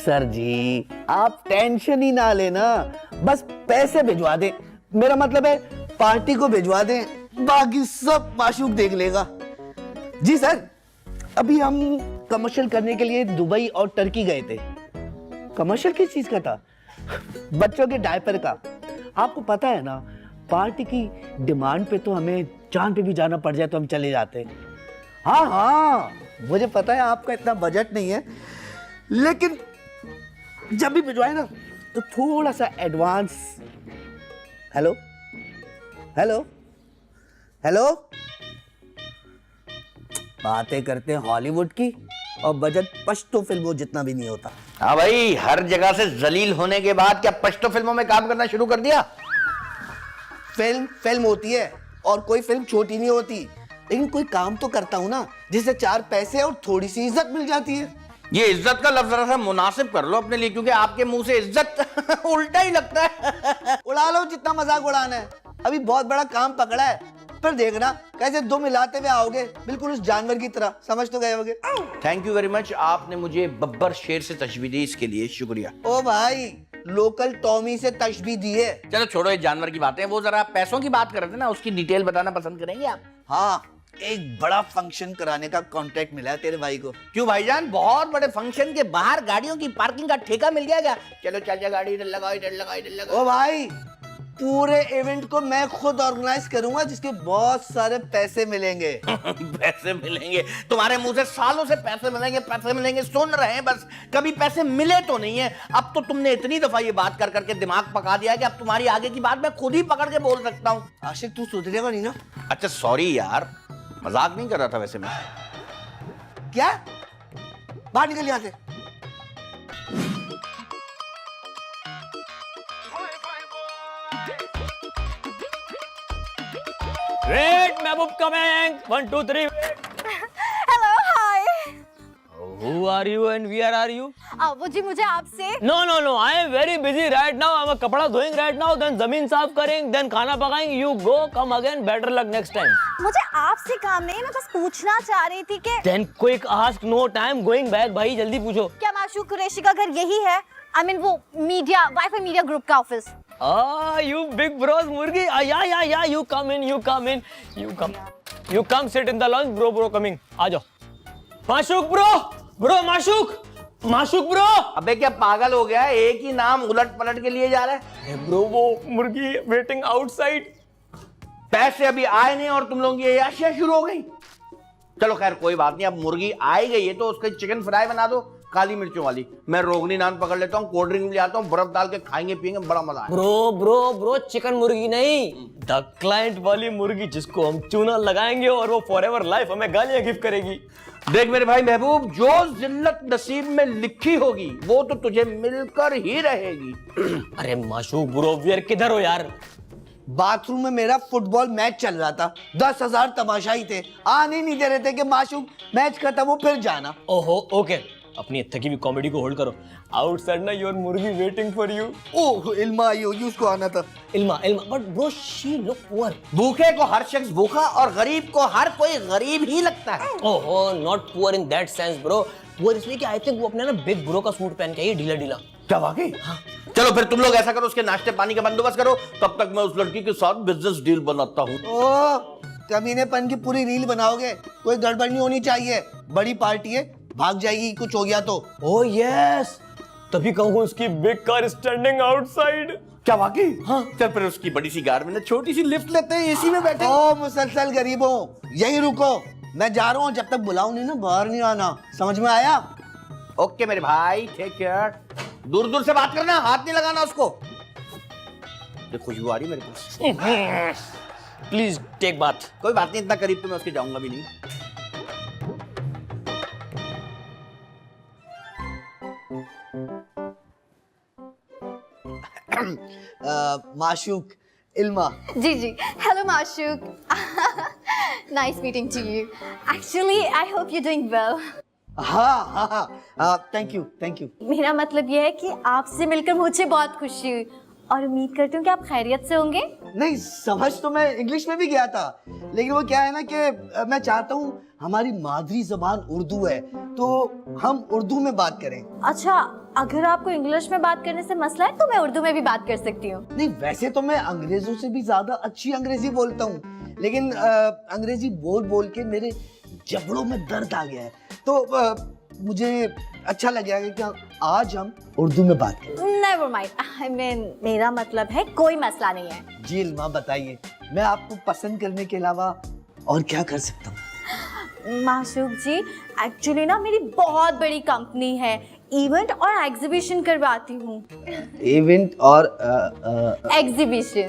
Sir जी आप tension ही ना लेना, बस पैसे भिजवा दें, मेरा मतलब है पार्टी को भिजवा दें, बाकी सब माशूक देख लेगा। जी सर, अभी हम कमर्शियल करने के लिए दुबई और टर्की गए थे। कमर्शियल किस चीज का था? बच्चों के डायपर का। आपको पता है ना, पार्टी की डिमांड पे तो हमें चांद पे भी जाना पड़ जाए तो हम चले जाते हैं। हाँ हाँ, मुझे पता है आपका इतना बजट नहीं है, लेकिन जब भी भिजवाए ना तो थोड़ा सा एडवांस। हेलो हेलो हेलो, बातें करते हैं हॉलीवुड की और बजट पश्तो फिल्मों जितना भी नहीं होता। हाँ भाई, हर जगह से जलील होने के बाद क्या पश्तो फिल्मों में काम करना शुरू कर दिया? फिल्म फिल्म होती है और कोई फिल्म छोटी नहीं होती, लेकिन कोई काम तो करता हूं ना जिससे चार पैसे और थोड़ी सी इज्जत मिल जाती है। ये इज्जत का लफ्ज जरा सा मुनासिब कर लो अपने लिए, क्योंकि आपके मुंह से इज्जत उल्टा ही लगता है। उड़ा लो जितना मजाक उड़ाना है, अभी बहुत बड़ा काम पकड़ा है, फिर देखना कैसे दो मिलाते हुए आओगे, बिल्कुल उस जानवर की तरह, समझ तो गए होगे। थैंक यू वेरी मच, आपने मुझे बब्बर शेर से तशबीह दी, इसके लिए शुक्रिया। ओ भाई, लोकल टॉमी से तशबीह दी है। चलो छोड़ो ये जानवर की बातें, वो जरा पैसों की बात कर रहे थे ना, उसकी डिटेल बताना पसंद करेंगे आप? हाँ, एक बड़ा फंक्शन कराने का कॉन्ट्रैक्ट मिला है तेरे भाई को। क्यों भाईजान, बहुत बड़े फंक्शन के बाहर गाड़ियों की पार्किंग का ठेका मिल गया क्या? चलो चल जा, गाड़ी इधर लगाओ, इधर लगाओ, इधर लगाओ। ओ भाई, पूरे इवेंट को मैं खुद ऑर्गेनाइज करूंगा, जिसके बहुत सारे पैसे मिलेंगे। पैसे मिलेंगे? तुम्हारे मुंह से सालों से पैसे मिलेंगे, पैसे मिलेंगे सुन रहे हैं, बस कभी पैसे मिले तो नहीं है। अब तो तुमने इतनी दफा ये बात कर करके दिमाग पका दिया है कि अब तुम्हारी आगे की बात मैं खुद ही पकड़ के बोल सकता हूँ। आशिक, तू सुधरेगा नहीं ना? अच्छा सॉरी यार, मजाक नहीं कर रहा था वैसे मैं। क्या? बाहर निकल यहाँ से। Wait, Mehboob coming. 1, 2, 3. Hello, hi. Who are you and where are you? वो जी मुझे आपसे No, no, no. I am very busy right now. I'm कपड़ा धोएंगे right now. Then जमीन साफ करेंगे. Then खाना पकाएंगे. You go, come again. Better luck next time. मुझे आपसे काम नहीं, मैं बस पूछना चाह रही थी कि Then quick ask, no time. Going back. भाई जल्दी पूछो. क्या माशूक कुरैशी का घर यही है? I mean वो मीडिया वाईफाई मीडिया ग्रुप का ऑफिस। You big bros मुर्गी. Yeah. You come in. You come in. You come. You come sit in the lounge. Bro coming. आ जाओ. माशूक bro माशूक bro. अबे क्या पागल हो गया है? एक ही नाम उलट पलट के लिए जा रहा है। Bro वो मुर्गी waiting outside. पैसे अभी आए नहीं और तुम लोगों की अय्याशियां शुरू हो गई। चलो खैर कोई बात नहीं, अब मुर्गी आई गई है तो उसकी चिकन फ्राई बना दो, काली मिर्चों वाली। मैं रोगनी नान पकड़ लेता हूँ, कोल्ड ड्रिंक ले आता हूँ, बर्फ डाल के खाएंगे पियेंगे, बड़ा मजा है। ब्रो चिकन मुर्गी नहीं, द क्लाइंट वाली मुर्गी जिसको हम चूना लगाएंगे और वो फॉरएवर लाइफ हमें गालियां गिफ्ट करेगी। देख मेरे भाई महबूब, जो जिल्लत नसीब में लिखी होगी वो तो तुझे मिलकर ही रहेगी। अरे माशूक ब्रो, वियर किधर हो यार? बाथरूम में मेरा फुटबॉल मैच चल रहा था, 10,000 तमाशाई थे, आने नहीं दे रहे थे कि माशूक मैच खत्म हो फिर जाना। ओहो ओके, अपनी थकी हुई कॉमेडी को होल्ड करो। आउटसाइड ना योर मुर्गी waiting for you. Oh Ilma आई होगी, उसको आना था। Ilma but bro she look poor. भूखे को हर शख्स भूखा और गरीब को हर कोई गरीब ही लगता है। ओहो not poor in that sense bro, poor इसलिए कि आई थिंक वो अपने ना बिग ब्रो का सूट पहन के आई ढीला ढीला। क्या वाकई? हाँ। चलो फिर तुम लोग ऐसा करो, उसके नाश्ते पानी का बंदोबस्त करो, तब तक मैं उस लड़की के साथ बिजनेस डील बनाता हूँ। ओह, कमीनेपन की पूरी रील बनाओगे, कोई गड़बड़ नहीं होनी चाहिए, बड़ी पार्टी है, भाग जाएगी कुछ हो गया तो। ओह यस, तभी कहूँ उसकी बिग कार स्टैंडिंग आउटसाइड। क्या वाकई? हाँ। चल फिर उसकी बड़ी सी कार में ना छोटी सी लिफ्ट लेते हैं, एसी में बैठे। ओ मुसलसल गरीबों, यहीं रुको, मैं जा रहा हूँ, जब तक बुलाऊं नहीं ना बाहर नहीं आना, समझ में आया? ओके मेरे भाई, टेक केयर। दूर दूर से बात करना, हाथ नहीं लगाना उसको। ये खुशबू आ रही मेरे पास। प्लीज टेक बात। कोई बात नहीं, इतना करीब तो मैं उसके जाऊंगा भी नहीं। माशूक इल्मा। जी hello Mashook, nice meeting to you. Actually I hope you doing well. हाँ, थैंक यू। मेरा मतलब यह है कि आपसे मिलकर मुझे बहुत खुशी हुई और उम्मीद करती हूँ कि आप खैरियत से होंगे। नहीं, समझ तो मैं इंग्लिश में भी गया था, लेकिन वो क्या है ना कि मैं चाहता हूँ हमारी मादरी जबान उर्दू है, तो हम उर्दू में बात करें। अच्छा, अगर आपको इंग्लिश में बात करने से मसला है तो मैं उर्दू में भी बात कर सकती हूँ। नहीं, वैसे तो मैं अंग्रेजों से भी ज्यादा अच्छी अंग्रेजी बोलता हूँ, लेकिन अंग्रेजी बोल बोल के मेरे जबड़ों में दर्द आ गया है, तो मुझे अच्छा लगेगा कि आज हम उर्दू में बात करें। नेवर माइंड, आई मीन मेरा मतलब है कोई मसला नहीं है। जी इल्मा, बताइए मैं आपको पसंद करने के अलावा और क्या कर सकता हूँ? माशूक जी, एक्चुअली ना मेरी बहुत बड़ी कंपनी है, इवेंट और एग्जीबिशन करवाती हूँ। इवेंट और एग्जीबिशन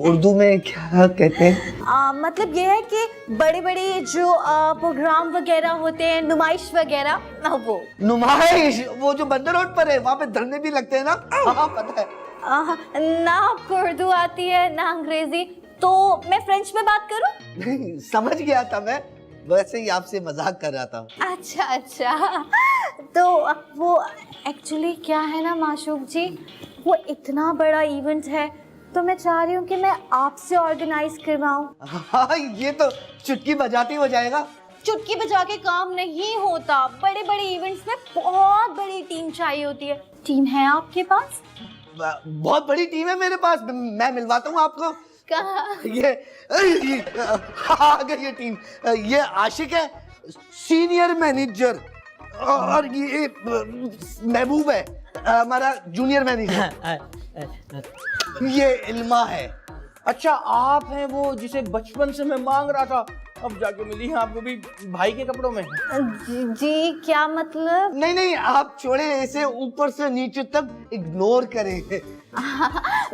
उर्दू में क्या कहते हैं? मतलब ये है कि बड़े बड़े जो प्रोग्राम वगैरह होते हैं, नुमाइश वगैरह, वो नुमाइश, वो जो बंदर रोड पर है, वहाँ पे धरने भी लगते हैं ना? हाँ पता है। ना आपको उर्दू आती है ना अंग्रेजी, तो मैं फ्रेंच में बात करूं? नहीं, समझ गया था मैं, वैसे ही आपसे मजाक कर रहा था। अच्छा अच्छा, तो वो एक्चुअली क्या है ना माशूक जी, वो इतना बड़ा इवेंट है तो मैं चाह रही हूँ कि मैं आपसे ऑर्गेनाइज करवाऊँ। हाँ, ये तो चुटकी बजाते हो जाएगा। चुटकी बजा के काम नहीं होता, बड़े बड़े इवेंट्स में बहुत बड़ी टीम चाहिए होती है। टीम है आपके पास? बहुत बड़ी टीम है मेरे पास, मैं मिलवाता हूँ आपको। कहाँ? ये आ गई ये टीम। ये आशिक है, सीनियर मैनेजर, और ये महबूब है, हमारा जूनियर मैनेजर। ये इल्मा है। अच्छा, आप हैं वो जिसे बचपन से मैं मांग रहा था, अब जाके मिली हैं आपको भी भाई के कपड़ों में। जी क्या मतलब? नहीं नहीं, आप छोड़े, इसे ऊपर से नीचे तक इग्नोर करें।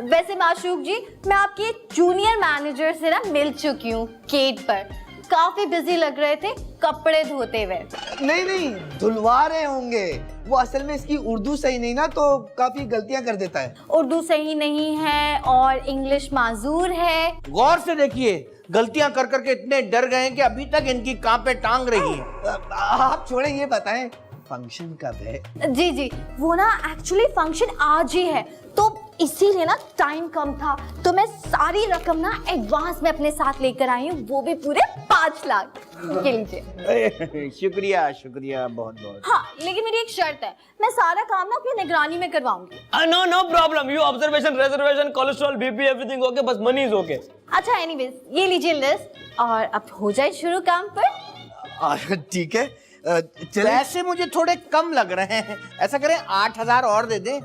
वैसे माशूक जी, मैं आपके जूनियर मैनेजर से ना मिल चुकी हूँ गेट पर, काफी बिजी लग रहे थे कपड़े धोते हुए। नहीं नहीं, धुलवा रहे होंगे, वो असल में इसकी उर्दू सही नहीं ना, तो काफी गलतियां कर देता है। उर्दू सही नहीं है और इंग्लिश माजूर है। गौर से देखिए, गलतियां कर करके इतने डर गए हैं कि अभी तक इनकी कांपे टांग रही है। आप छोड़े, ये बताएं फंक्शन कब है? जी जी, वो ना एक्चुअली फंक्शन आज ही है, तो इसीलिए ना टाइम कम था, तो मैं सारी रकम ना एडवांस में अपने साथ लेकर आई हूँ, वो भी पूरे 5 लाख। ये लीजिए। शुक्रिया शुक्रिया, बहुत बहुत। हाँ, लेकिन मेरी एक शर्त है, मैं सारा काम ना अपनी निगरानी में करवाऊंगी। No no problem, you observation, reservation, cholesterol, BP, everything okay, बस मनी इज ओके। अच्छा, एनीवेज ये लीजिए लिस्ट, और अब हो जाए शुरू काम पर। ठीक है, चले। वैसे मुझे थोड़े कम लग रहे हैं, ऐसा करें 8,000 और दे दें।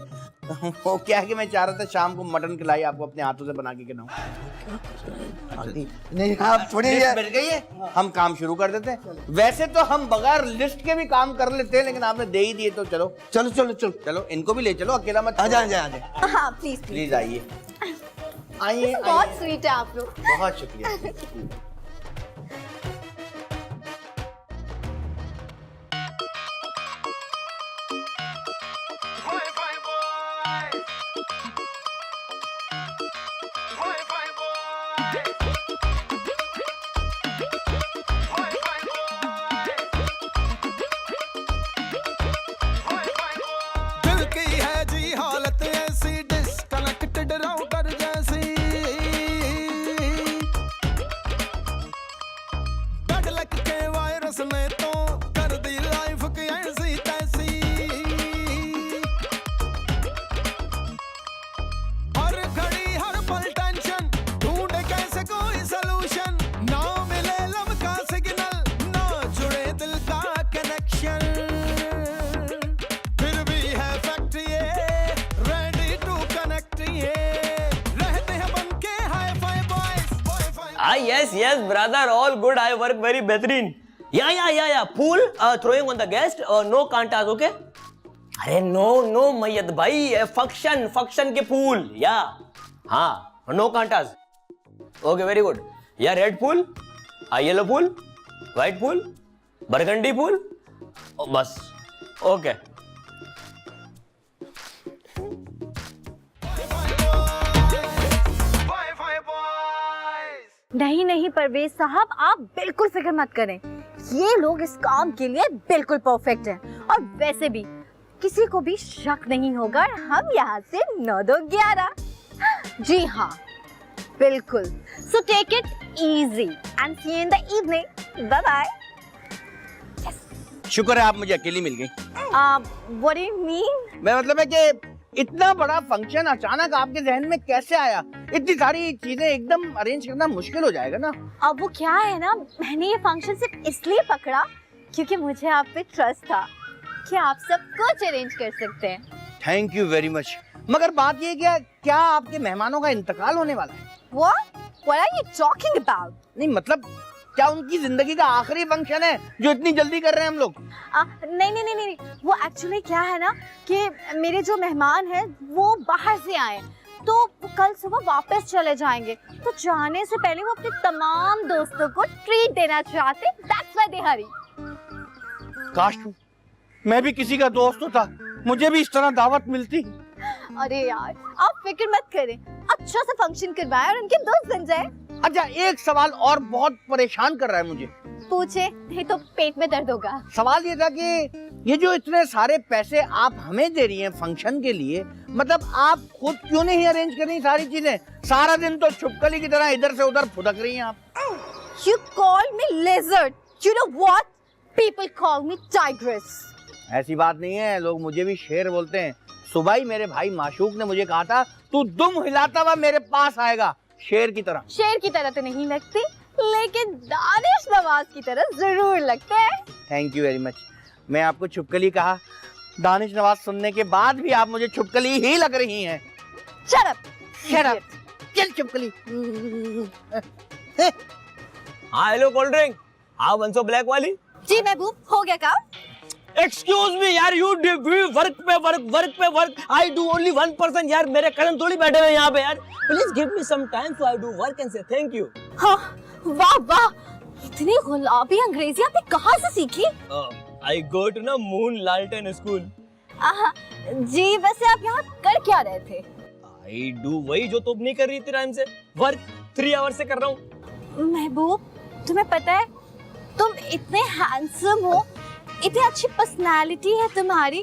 वो क्या है कि मैं चाह रहा था शाम को मटन खिलाई आपको, अपने हाथों से बना के खिलाऊं। नहीं, आप छोड़े लिस्ट मिल गई है, हम काम शुरू कर देते हैं। वैसे तो हम बगैर लिस्ट के भी काम कर लेते हैं, लेकिन आपने दे ही दिए तो चलो चलो चलो चलो चलो, इनको भी ले चलो, अकेला मत। आजा आजा आजा। हाँ प्लीज प्लीज आइए, आइए। बहुत स्वीट है आप लोग। बहुत शुक्रिया। दिल की है जी हालत ऐसी, डिस्कनेक्टेड राउटर जैसी, बैड लक के वायरस ने तो कर दी लाइफ की ऐसी तैसी, हर घड़ी हर पल टेंशन, ढूंढे कैसे कोई सलूशन, ना मिले लब का सिग्नल, ना जुड़े दिल का कनेक्शन, फिर भी है फैक्ट ये, रेडी टू कनेक्ट ये, रहते हैं बनके hi fi boys. Ah, yes, brother, all good. I work very बेहतरीन. Yeah. Pool, throwing on the guest, no cantas, okay? अरे no, मैयत भाई, फंक्शन के pool, yeah. हाँ, no cantas. Okay, very good. Yeah, red pool, yellow pool, white pool, burgundy pool, बस, okay. नहीं परवेज साहब, आप बिल्कुल फिक्र मत करें, ये लोग इस काम के लिए बिल्कुल परफेक्ट हैं, और वैसे भी किसी को भी शक नहीं होगा हम यहाँ से 9 2 11। जी हाँ, बिल्कुल। So take it easy. And see you in the evening. Bye bye. शुक्र है आप मुझे अकेली मिल गई। What do you mean? मैं मतलब है कि इतना बड़ा फंक्शन अचानक आपके जहन में कैसे आया? इतनी सारी चीजें एकदम अरेंज करना मुश्किल हो जाएगा ना। अब वो क्या है ना, मैंने ये फंक्शन सिर्फ इसलिए पकड़ा क्योंकि मुझे आप पे ट्रस्ट था कि आप सब कुछ अरेंज कर सकते हैं। Thank you very much. मगर बात ये क्या आपके मेहमानों का इंतकाल होने वाला है? What are you talking about? नहीं मतलब क्या उनकी जिंदगी का आखिरी फंक्शन है जो इतनी जल्दी कर रहे हैं हम लोग? नहीं, वो एक्चुअली क्या है ना कि मेरे जो मेहमान हैं वो बाहर से आए, तो वो कल सुबह वापस चले जाएंगे, तो जाने से पहले वो अपने तमाम दोस्तों को ट्रीट देना चाहते। That's why they hurry. काश मैं भी किसी का दोस्त होता, मुझे भी इस तरह दावत मिलती। अरे यार आप फिक्र मत करें, अच्छा सा फंक्शन करवाएं और उनके दोस्त बन जाए। अच्छा एक सवाल और बहुत परेशान कर रहा है मुझे। पूछे, नहीं तो पेट में दर्द होगा। सवाल ये था कि ये जो इतने सारे पैसे आप हमें दे रही हैं फंक्शन के लिए, मतलब आप खुद क्यों नहीं अरेंज कर रही सारी चीजें? सारा दिन तो छुपकली की तरह इधर से उधर फुदक रही हैं आप। You call me lizard. You know what? People call me tigress. ऐसी बात नहीं है, लोग मुझे भी शेर बोलते हैं। सुबह ही मेरे भाई माशूक ने मुझे कहा था तू दुम हिलाता हुआ मेरे पास आएगा शेर की तरह। शेर की तरह तो नहीं लगती, लेकिन दानिश नवाज की तरह जरूर लगते हैं। Thank you very much. मैं आपको छुपकली कहा, दानिश नवाज सुनने के बाद भी आप मुझे छुपकली ही लग रही हैं। Shut up. Shut up. चल छुपकली। हाँ हेलो कोल्ड ड्रिंक, हाँ 100 ब्लैक वाली। जी महबूब, हो गया काम? एक्सक्यूज मी यार, यू वर्क पे वर्क, आई डू ओनली 1% यार, मेरे कदम थोड़ी बैठे हुए यहाँ पे यार। Please give me some time so I do work and say thank you. हाँ, वाह वाह, इतनी गुलाबी अंग्रेजी आपने कहाँ से सीखी? आई गो टू ना मून लालटेन स्कूल। जी वैसे आप यहाँ कर क्या रहे थे? आई डू वही जो तुम नहीं कर रही थी टाइम से, वर्क 3 आवर से कर रहा हूँ। महबूब तुम्हें पता है तुम इतने हैंडसम हो, इतनी अच्छी पर्सनालिटी है तुम्हारी,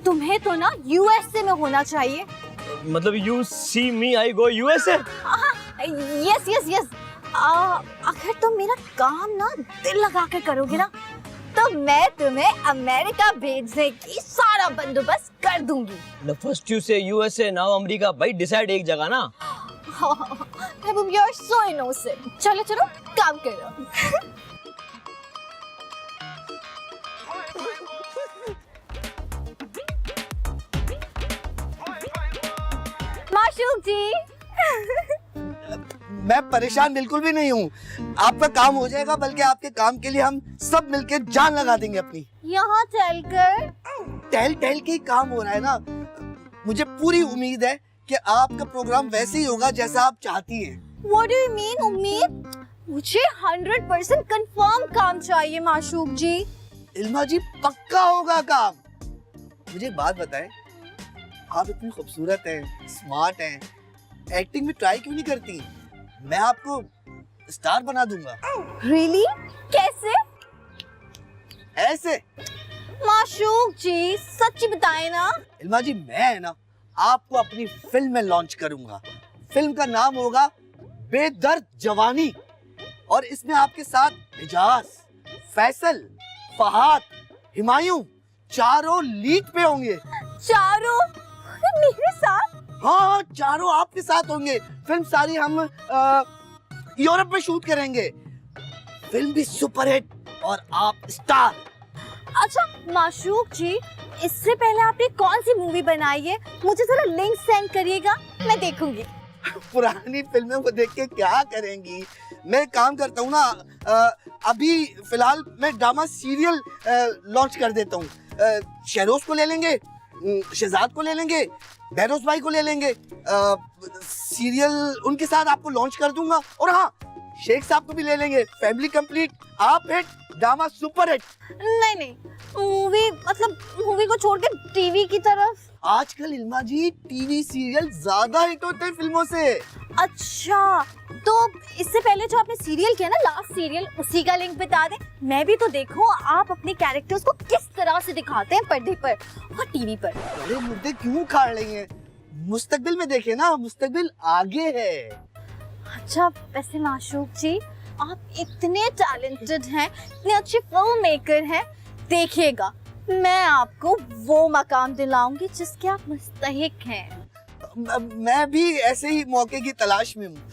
तुम्हें तो ना यूएसए में होना चाहिए। मतलब you see me I go USA? Yes अगर तुम मेरा काम ना दिल लगा कर करोगे ना तो मैं तुम्हें अमेरिका भेजने की सारा बंदोबस्त कर दूंगी। फर्स्ट यू से यूएसए नाउ अमेरिका, भाई डिसाइड एक जगह ना। महबूब यू आर सो इनोसेंट। चलो चलो काम करो। माशूक जी मैं परेशान बिल्कुल भी नहीं हूँ, आपका काम हो जाएगा, बल्कि आपके काम के लिए हम सब मिलके जान लगा देंगे अपनी। यहाँ चलकर टहल टहल के ही काम हो रहा है ना। मुझे पूरी उम्मीद है कि आपका प्रोग्राम वैसे ही होगा जैसा आप चाहती हैं। What do you mean उम्मीद? मुझे 100% कंफर्म काम चाहिए माशूक जी। इल्मा जी पक्का होगा काम। मुझे एक बात बताएं, आप इतनी खूबसूरत हैं, स्मार्ट हैं, एक्टिंग में ट्राई क्यों नहीं करती? मैं आपको स्टार बना दूंगा। Really? कैसे? ऐसे। माशूक जी सच्ची बताए ना। इल्मा जी मैं है ना आपको अपनी फिल्म में लॉन्च करूंगा। फिल्म का नाम होगा बेदर्द जवानी, और इसमें आपके साथ इजाज, फैसल, फहाद, हिमायूं चारों लीड पे होंगे। चारों मेरे साथ? हाँ चारों आपके साथ होंगे। फिल्म सारी हम यूरोप में शूट करेंगे। फिल्म भी सुपरहिट और आप स्टार। अच्छा माशूक जी, इससे पहले आपने कौन सी मूवी बनाई है? मुझे जरा लिंक सेंड करिएगा, मैं देखूंगी। पुरानी फिल्में को देख के क्या करेंगी? मैं काम करता हूँ ना, अभी फिलहाल मैं ड्रामा सीरियल लॉन्च कर देता हूँ। शहरोज को ले लेंगे, शहजाद को ले लेंगे, बहरोज भाई को ले लेंगे, सीरियल उनके साथ आपको लॉन्च कर दूंगा। और हाँ, शेख साहब को भी ले लेंगे। फैमिली कंप्लीट, आप हिट, ड्रामा सुपर हिट। नहीं मूवी को छोड़ के टीवी की तरफ। आजकल इल्मा जी टीवी सीरियल ज्यादा हिट होते हैं फिल्मों से। अच्छा तो इससे पहले जो आपने सीरियल किया ना, लास्ट सीरियल, उसी का लिंक बता दें, मैं भी तो देखूं आप अपने कैरेक्टर्स को किस तरह से दिखाते हैं पर्दे पर और टीवी पर। अरे मुद्दे क्यों खाड़ रही हैं? मुस्तकबिल में देखे ना, मुस्तकबिल आगे है। अच्छा वैसे माशूक जी, आप इतने टैलेंटेड हैं, इतने अच्छे फिल्म मेकर हैं, देखिएगा मैं आपको वो मकाम दिलाऊंगी जिसके आप मुस्तहिक हैं। मैं भी ऐसे ही मौके की तलाश में हूँ।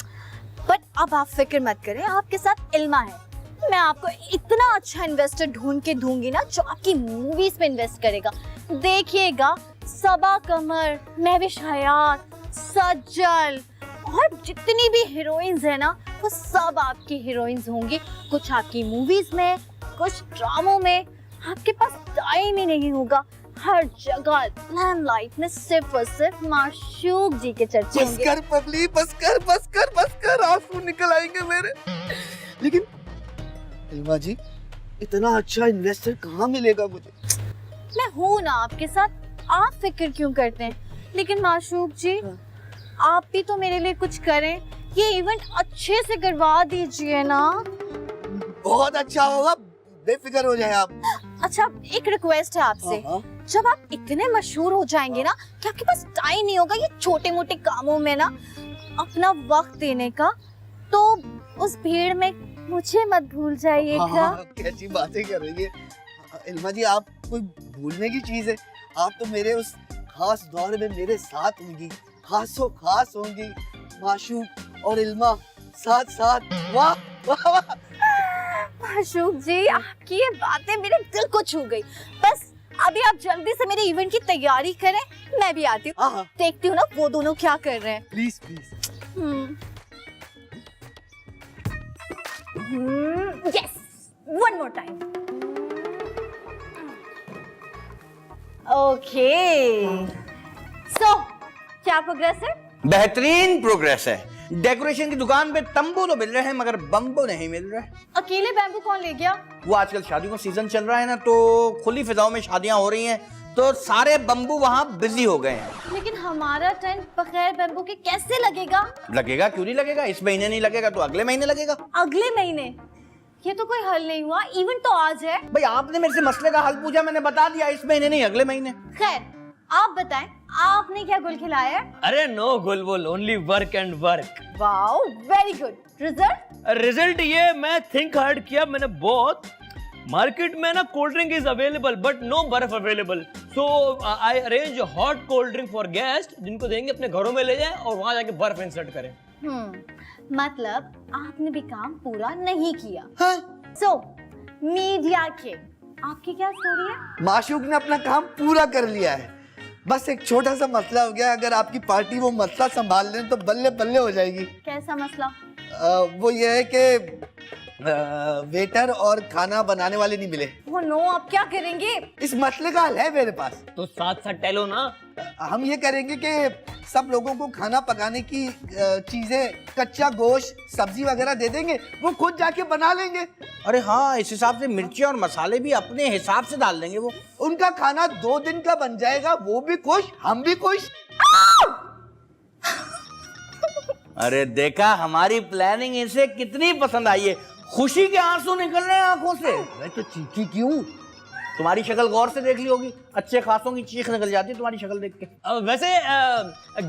बट अब आप फिक्र मत करें, आपके साथ इल्मा है। मैं आपको इतना अच्छा इन्वेस्टर ढूंढ के दूंगी ना जो आपकी मूवीज में इन्वेस्ट करेगा। देखिएगा सबा कमर, महविश हयात, सज्जल और जितनी भी हीरोइंस है ना वो सब आपकी हीरोइंस होंगी। कुछ आपकी मूवीज में, कुछ ड्रामों में। आपके पास टाइम ही नहीं होगा, हर जगह लैंडलाइट में सिर्फ और सिर्फ माशूक जी के चर्चे बस होंगे। कर पगली, बस कर, आंसू निकल आएंगे मेरे। लेकिन इल्मा जी, इतना अच्छा इन्वेस्टर कहाँ मिलेगा मुझे? मैं हूँ ना आपके साथ, आप फिक्र क्यों करते हैं? लेकिन माशूक जी आप भी तो मेरे लिए कुछ करें, ये इवेंट अच्छे से करवा दीजिए ना। बहुत अच्छा होगा, बेफिक्र हो जाए आप। अच्छा एक रिक्वेस्ट है आपसे, हाँ। जब आप इतने मशहूर हो जाएंगे ना कि आपके पास टाइम नहीं होगा ये छोटे मोटे कामों में ना अपना वक्त देने का, तो उस भीड़ में मुझे मत भूल जाइएगा। हाँ, कैसी बातें कर रही है इल्मा जी, आप कोई भूलने की चीज है? आप तो मेरे उस खास दौर में मेरे साथ होंगी, खासों खास होंगी। माशूक और इल्मा साथ साथ, वाह वाह वाह। माशूक जी आपकी ये बातें मेरे दिल को छू गई। बस अभी आप जल्दी से मेरे इवेंट की तैयारी करें, मैं भी आती हूँ। हाँ। देखती हूँ ना वो दोनों क्या कर रहे हैं। Please please. Yes, one more time. Okay so क्या प्रोग्रेस है? बेहतरीन प्रोग्रेस है। डेकोरेशन की दुकान पे तंबू तो मिल रहे हैं मगर बम्बू नहीं मिल रहे। अकेले बैम्बू कौन ले गया? वो आजकल शादियों का सीजन चल रहा है ना, तो खुली फिजाओं में शादियां हो रही हैं, तो सारे बम्बू वहां बिजी हो गए हैं। लेकिन हमारा टेंट बगैर बैम्बू के कैसे लगेगा? लगेगा, क्यों नहीं लगेगा? इस महीने नहीं लगेगा तो अगले महीने लगेगा। अगले महीने? ये तो कोई हल नहीं हुआ, इवेंट तो आज है। भाई आपने मेरे से मसले का हल पूछा, मैंने बता दिया, इस महीने नहीं अगले महीने। खैर आप बताएं, आपने क्या गुल खिलाया है? अरे नो गुलबुल, only work and work. Wow very good. Result? Result ये मैं थिंक हार्ड किया मैंने बहुत। मार्केट में ना cold drink is available but no बर्फ available, so I arrange hot cold drink for guest, जिनको देंगे अपने घरों में ले जाएं और वहां जाके बर्फ इंसर्ट करें। मतलब आपने भी काम पूरा नहीं किया। हाँ। सो मीडिया के आपकी क्या स्टोरी है? माशूक ने अपना काम पूरा कर लिया है, बस एक छोटा सा मसला हो गया। अगर आपकी पार्टी वो मसला संभाल लें तो बल्ले बल्ले हो जाएगी। कैसा मसला? वो ये है कि वेटर और खाना बनाने वाले नहीं मिले। वो नो, आप क्या करेंगे? इस मसले का हल है मेरे पास। तो साथ साथ टेलो ना। हम ये करेंगे कि सब लोगों को खाना पकाने की चीजें, कच्चा गोश्त, सब्जी वगैरह दे देंगे, वो खुद जाके बना लेंगे। अरे हाँ, इस हिसाब से मिर्ची और मसाले भी अपने हिसाब से डाल देंगे। वो उनका खाना 2 दिन का बन जाएगा, वो भी खुश, हम भी खुश। अरे देखा, हमारी प्लानिंग इसे कितनी पसंद आई है। खुशी के आंसू निकल रहे हैं आंखों से। मैं तो चीखी क्यों? तुम्हारी शक्ल गौर से देख ली होगी, अच्छे खासों की चीख निकल जाती है तुम्हारी शक्ल देख के। वैसे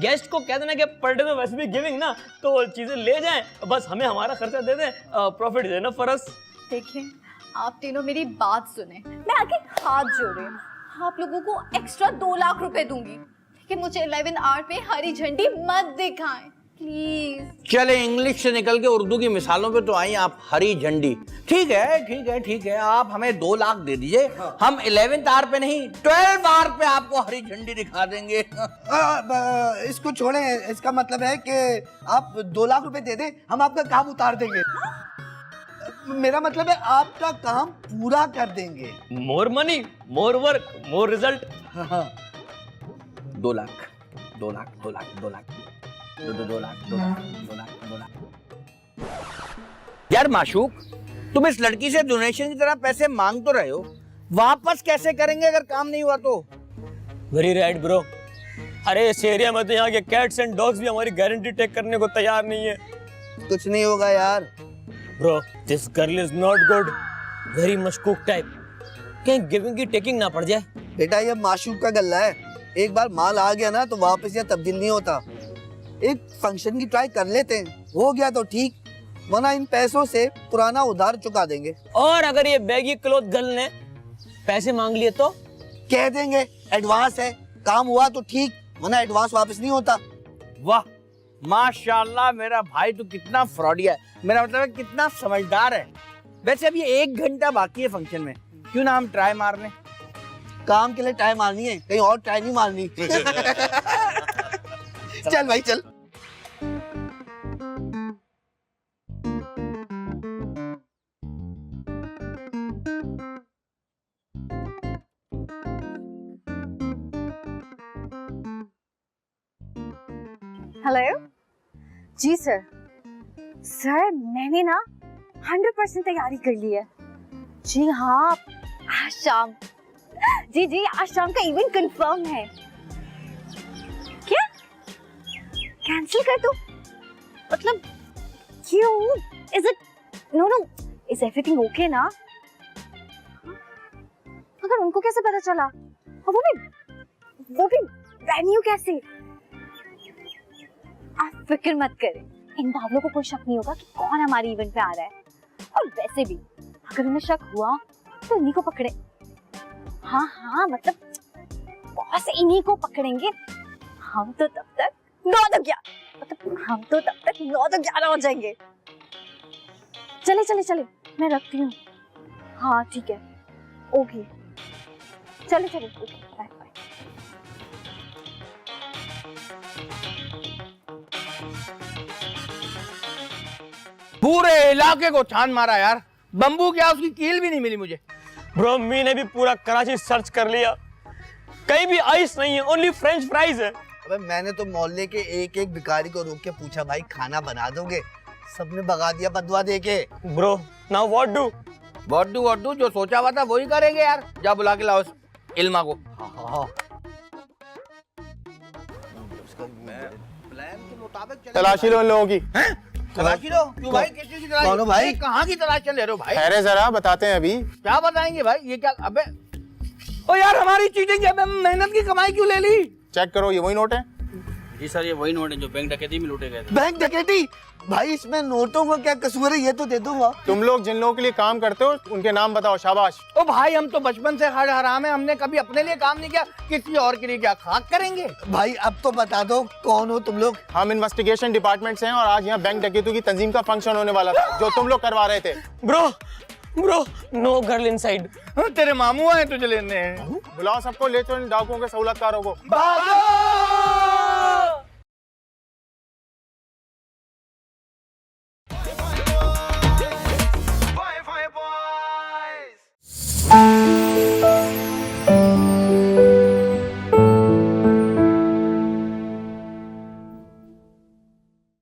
गेस्ट को कह देना कि पर डे में वैसे भी गिविंग ना, तो चीजें ले जाएं, बस हमें हमारा खर्चा दे दें, प्रॉफिट देना फरस। देखिए आप तीनों मेरी बात सुने, मैं आगे हाथ जोड़ रही हूँ, आप लोगों को एक्स्ट्रा 2 लाख रुपए दूंगी, लेकिन मुझे 11 आवर पे हरी झंडी मत दिखाएं प्लीज। चले इंग्लिश से निकल के उर्दू की मिसालों पे तो आई आप, हरी झंडी। ठीक है ठीक है ठीक है, आप हमें 2 लाख दे दीजिए, हम 11th आवर पे नहीं 12th आवर पे आपको हरी झंडी दिखा देंगे। इसको छोड़ें, इसका मतलब है कि आप 2 लाख रुपए दे दें, हम आपका काम उतार देंगे। मेरा मतलब है आपका काम पूरा कर देंगे। मोर मनी, मोर वर्क, मोर रिजल्ट। 2 लाख 2 लाख 2 लाख 2 लाख 2 लाख 2 लाख 2 लाख 2 लाख। यार माशूक, तुम इस लड़की से डोनेशन की तरह पैसे मांग तो रहे हो, वापस कैसे करेंगे अगर काम नहीं हुआ तो? Very right bro. अरे इस एरिया में तो यहाँ के कैट्स एंड डॉग्स भी हमारी गारंटी टेक करने को तैयार नहीं है। कुछ नहीं होगा यार। Bro this girl is not good, very मशकूक टाइप, कहीं गिविंग की टेकिंग ना पड़ जाए। बेटा ये माशूक का गल्ला है, एक बार माल आ गया ना तो वापस यहाँ तब्दील नहीं होता। एक फंक्शन की ट्राई कर लेते हैं, हो गया तो ठीक, वरना इन पैसों से पुराना उधार चुका देंगे। और अगर ये बैगी क्लॉथ गर्ल ने पैसे मांग लिए तो? कह देंगे एडवांस है, काम हुआ तो ठीक, वरना एडवांस वापस नहीं होता। वाह माशाल्लाह, मेरा भाई तो कितना फ्रॉडिया है, मेरा मतलब है कितना समझदार है। वैसे अभी 1 घंटा बाकी है फंक्शन में, क्यों ना हम ट्राई मार लें? काम के लिए ट्राई मारनी है, कहीं और ट्राई नहीं मारनी। चल भाई चल। हेलो जी सर। सर मैंने ना 100% तैयारी कर ली है। जी हाँ, आज शाम, जी जी आज शाम का इवेंट कंफर्म है। क्या कैंसिल कर दूं? मतलब क्यों? Is it no no is everything okay ना? मगर उनको कैसे पता चला? और वो भी वेन्यू कैसे? आप फिक्र मत करें, इन बावलों को कोई शक नहीं होगा कि कौन हमारे इवेंट में आ रहा है। और वैसे भी अगर उन्हें शक हुआ तो इन्हीं को पकड़े। हाँ हाँ मतलब बॉस इन्हीं को पकड़ेंगे। हम तो तब तक 9 तो 11 हो जाएंगे। चले चले चले, मैं रखती हूँ। हाँ ठीक है, ओके चले चले, ओके बाय बाय। पूरे इलाके को छान मारा यार, बम्बू क्या उसकी कील भी नहीं मिली मुझे। ब्रो मी ने भी पूरा कराची सर्च कर लिया, कहीं भी आइस नहीं है, ओनली फ्रेंच फ्राइज है। अबे मैंने तो मोहल्ले के एक एक भिखारी को रोक के पूछा, भाई खाना बना दोगे? सबने भगा दिया बदवा दे के। Bro now what do? What do, जो सोचा हुआ था वही करेंगे यार। जा बुला के लाओ उस इल्मा को। प्लान के मुताबिक तलाशी लो इन लोगों की। तलाशी लो? क्यों भाई, किस चीज की तलाशी? कौन भाई? कहाँ की तलाशी ले रहे हो भाई? ठहरे जरा, बताते हैं अभी। क्या बताएंगे भाई? ये क्या? अबे ओ यार, हमारी चीटिंग है, मेहनत की कमाई क्यों ले ली? चेक करो, ये वही नोट है। जी सर, ये वही नोट है जो बैंक डकैती में लूटे गए थे। बैंक डकैती? भाई इसमें नोटों का क्या कसूर है, ये तो दे दूंगा। तुम लोग जिन लोगों के लिए काम करते हो उनके नाम बताओ। शाबाश। ओ भाई, हम तो बचपन से हर हराम है, हमने कभी अपने लिए काम नहीं किया, किसी और के लिए क्या खाक करेंगे? भाई अब तो बता दो कौन हो तुम लोग? हम इन्वेस्टिगेशन डिपार्टमेंट से हैं और आज यहाँ बैंक डकैती की तंजीम का फंक्शन होने वाला था जो तुम लोग करवा रहे थे। Bro no girl inside. तेरे मामू आए तुझे लेने। बुलाओ सबको, ले चलो इन डाकुओं के सहूलतकारों को। भागो!